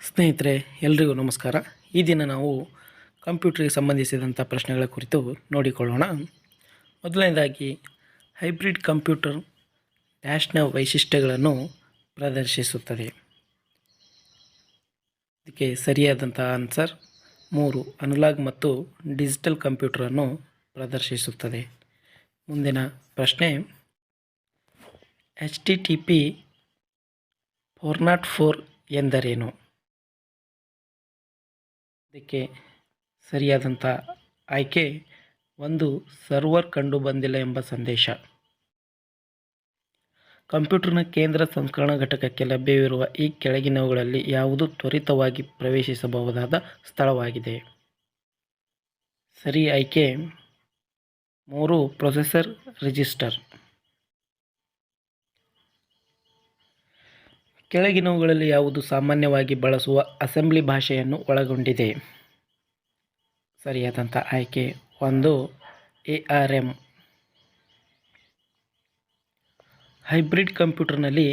ಸ್ನೇಹಿತರೆ, ಎಲ್ರಿಗೂ ನಮಸ್ಕಾರ. ಈ ದಿನ ನಾವು ಕಂಪ್ಯೂಟರ್ಗೆ ಸಂಬಂಧಿಸಿದಂಥ ಪ್ರಶ್ನೆಗಳ ಕುರಿತು ನೋಡಿಕೊಳ್ಳೋಣ. ಮೊದಲನೇದಾಗಿ, ಹೈಬ್ರಿಡ್ ಕಂಪ್ಯೂಟರ್ ಡ್ಯಾಶ್ನ ವೈಶಿಷ್ಟ್ಯಗಳನ್ನು ಪ್ರದರ್ಶಿಸುತ್ತದೆ. ಇದಕ್ಕೆ ಸರಿಯಾದಂಥ ಆನ್ಸರ್ 3. ಅನಲಾಗ್ ಮತ್ತು ಡಿಜಿಟಲ್ ಕಂಪ್ಯೂಟರನ್ನು ಪ್ರದರ್ಶಿಸುತ್ತದೆ. ಮುಂದಿನ ಪ್ರಶ್ನೆ, HTTP 404 ಎಂದರೇನು? ಇದಕ್ಕೆ ಸರಿಯಾದಂಥ ಆಯ್ಕೆ 1. ಸರ್ವರ್ ಕಂಡುಬಂದಿಲ್ಲ ಎಂಬ ಸಂದೇಶ. ಕಂಪ್ಯೂಟರ್ನ ಕೇಂದ್ರ ಸಂಸ್ಕರಣಾ ಘಟಕಕ್ಕೆ ಲಭ್ಯವಿರುವ ಈ ಕೆಳಗಿನವುಗಳಲ್ಲಿ ಯಾವುದು ತ್ವರಿತವಾಗಿ ಪ್ರವೇಶಿಸಬಹುದಾದ ಸ್ಥಳವಾಗಿದೆ? ಸರಿ ಆಯ್ಕೆ 3. Processor register. ಕೆಳಗಿನವುಗಳಲ್ಲಿ ಯಾವುದು ಸಾಮಾನ್ಯವಾಗಿ ಬಳಸುವ ಅಸೆಂಬ್ಲಿ ಭಾಷೆಯನ್ನು ಒಳಗೊಂಡಿದೆ? ಸರಿಯಾದಂಥ ಆಯ್ಕೆ 1. ARM. ಹೈಬ್ರಿಡ್ ಕಂಪ್ಯೂಟರ್ನಲ್ಲಿ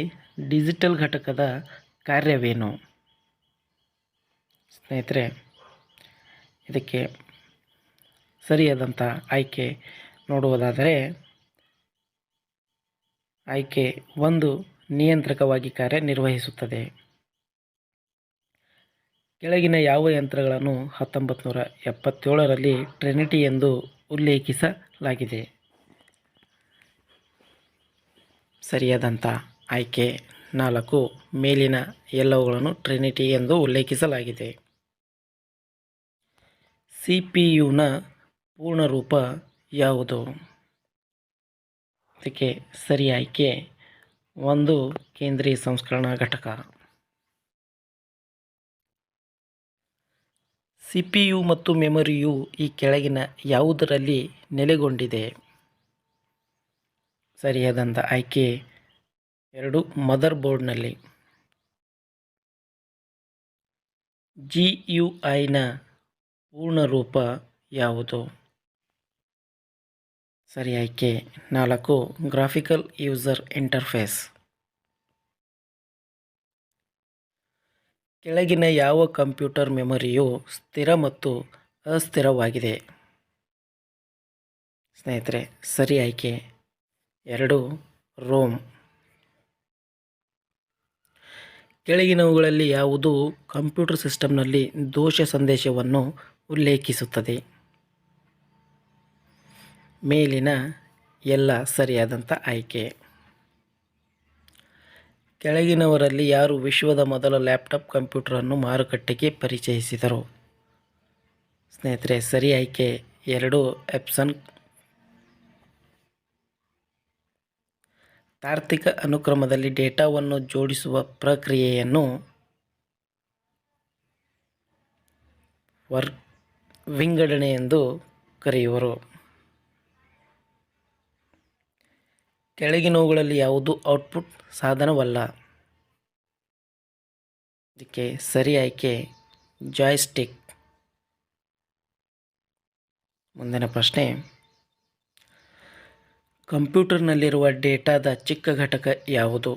ಡಿಜಿಟಲ್ ಘಟಕದ ಕಾರ್ಯವೇನು? ಸ್ನೇಹಿತರೆ, ಇದಕ್ಕೆ ಸರಿಯಾದಂಥ ಆಯ್ಕೆ ನೋಡುವುದಾದರೆ ಆಯ್ಕೆ 1. ನಿಯಂತ್ರಕವಾಗಿ ಕಾರ್ಯನಿರ್ವಹಿಸುತ್ತದೆ. ಕೆಳಗಿನ ಯಾವ ಯಂತ್ರಗಳನ್ನು 1977ರಲ್ಲಿ ಟ್ರಿನಿಟಿ ಎಂದು ಉಲ್ಲೇಖಿಸಲಾಗಿದೆ? ಸರಿಯಾದಂಥ ಆಯ್ಕೆ 4. ಮೇಲಿನ ಎಲ್ಲವುಗಳನ್ನು ಟ್ರಿನಿಟಿ ಎಂದು ಉಲ್ಲೇಖಿಸಲಾಗಿದೆ. CPUನ ಪೂರ್ಣರೂಪ ಯಾವುದು? ಇದಕ್ಕೆ ಸರಿ ಆಯ್ಕೆ 1. ಕೇಂದ್ರೀಯ ಸಂಸ್ಕರಣಾ ಘಟಕ. CPU ಮತ್ತು ಮೆಮೊರಿಯು ಈ ಕೆಳಗಿನ ಯಾವುದರಲ್ಲಿ ನೆಲೆಗೊಂಡಿದೆ? ಸರಿಯಾದಂಥ ಆಯ್ಕೆ 2. ಮದರ್ ಬೋರ್ಡ್ನಲ್ಲಿ. GUIನ ಪೂರ್ಣರೂಪ ಯಾವುದು? ಸರಿ ಆಯ್ಕೆ 4. Graphical user interface. ಕೆಳಗಿನ ಯಾವ ಕಂಪ್ಯೂಟರ್ ಮೆಮೊರಿಯು ಸ್ಥಿರ ಮತ್ತು ಅಸ್ಥಿರವಾಗಿದೆ? ಸ್ನೇಹಿತರೆ, ಸರಿ ಆಯ್ಕೆ 2. ರೋಮ್. ಕೆಳಗಿನವುಗಳಲ್ಲಿ ಯಾವುದು ಕಂಪ್ಯೂಟರ್ ಸಿಸ್ಟಮ್ನಲ್ಲಿ ದೋಷ ಸಂದೇಶವನ್ನು ಉಲ್ಲೇಖಿಸುತ್ತದೆ? ಮೇಲಿನ ಎಲ್ಲ ಸರಿಯಾದಂಥ ಆಯ್ಕೆ. ಕೆಳಗಿನವರಲ್ಲಿ ಯಾರು ವಿಶ್ವದ ಮೊದಲ ಲ್ಯಾಪ್ಟಾಪ್ ಕಂಪ್ಯೂಟರನ್ನು ಮಾರುಕಟ್ಟೆಗೆ ಪರಿಚಯಿಸಿದರು? ಸ್ನೇಹಿತರೆ, ಸರಿ ಆಯ್ಕೆ 2. ಎಪ್ಸನ್. ತಾರ್ಕಿಕ ಅನುಕ್ರಮದಲ್ಲಿ ಡೇಟಾವನ್ನು ಜೋಡಿಸುವ ಪ್ರಕ್ರಿಯೆಯನ್ನು ವಿಂಗಡಣೆ ಎಂದು ಕರೆಯುವರು. ಕೆಳಗಿನವುಗಳಲ್ಲಿ ಯಾವುದು ಔಟ್ಪುಟ್ ಸಾಧನವಲ್ಲ? ಇದಕ್ಕೆ ಸರಿ ಆಯ್ಕೆ ಜಾಯ್ಸ್ಟಿಕ್. ಮುಂದಿನ ಪ್ರಶ್ನೆ, ಕಂಪ್ಯೂಟರ್ನಲ್ಲಿರುವ ಡೇಟಾದ ಚಿಕ್ಕ ಘಟಕ ಯಾವುದು?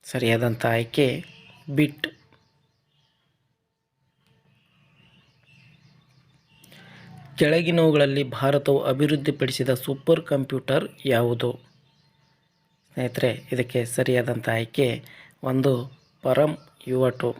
ಸರಿಯಾದಂಥ ಆಯ್ಕೆ ಬಿಟ್. ಕೆಳಗಿನವುಗಳಲ್ಲಿ ಭಾರತವು ಅಭಿವೃದ್ಧಿಪಡಿಸಿದ ಸೂಪರ್ ಕಂಪ್ಯೂಟರ್ ಯಾವುದು? ಸ್ನೇಹಿತರೆ, ಇದಕ್ಕೆ ಸರಿಯಾದಂಥ ಆಯ್ಕೆ 1. ಪರಮ್ UA2.